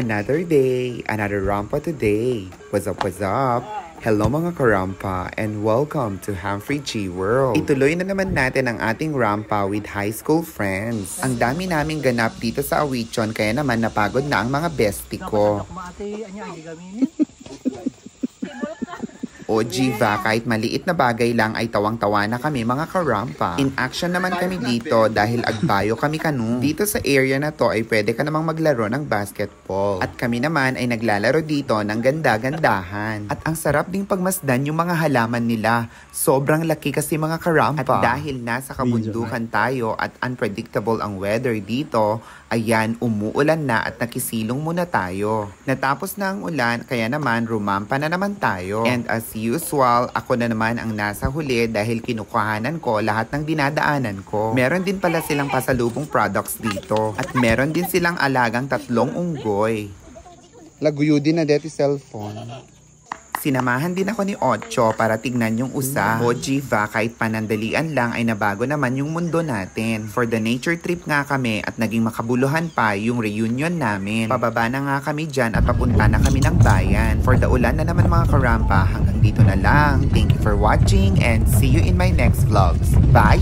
Another day, another rampa today. What's up, what's up? Hello mga karampa and welcome to Humphrey G World. Ituloy na naman natin ang ating rampa with high school friends. Ang dami naming ganap dito sa Awichon kaya naman napagod na ang mga bestie ko. O Jiva, kahit maliit na bagay lang ay tawang-tawa na kami mga karampa. In action naman kami dito dahil agbayo kami kanu. Dito sa area na to ay pwede ka namang maglaro ng basketball. At kami naman ay naglalaro dito ng ganda-gandahan. At ang sarap ding pagmasdan yung mga halaman nila. Sobrang laki kasi mga karampa. At dahil nasa kabundukan tayo at unpredictable ang weather dito, ayan, umuulan na at nakisilong muna tayo. Natapos na ang ulan, kaya naman rumampa na naman tayo. And as usual, ako na naman ang nasa huli dahil kinukuhanan ko lahat ng dinadaanan ko. Meron din pala silang pasalubong products dito. At meron din silang alagang 3 unggoy. Laguyo din na deti cellphone. Sinamahan din ako ni Ocho para tignan yung usa. O Jiva, kahit panandalian lang ay nabago naman yung mundo natin. For the nature trip nga kami at naging makabuluhan pa yung reunion namin. Pababa na nga kami dyan at papunta na kami ng bayan. For the ulan na naman mga karampa, hanggang dito na lang. Thank you for watching and see you in my next vlogs. Bye!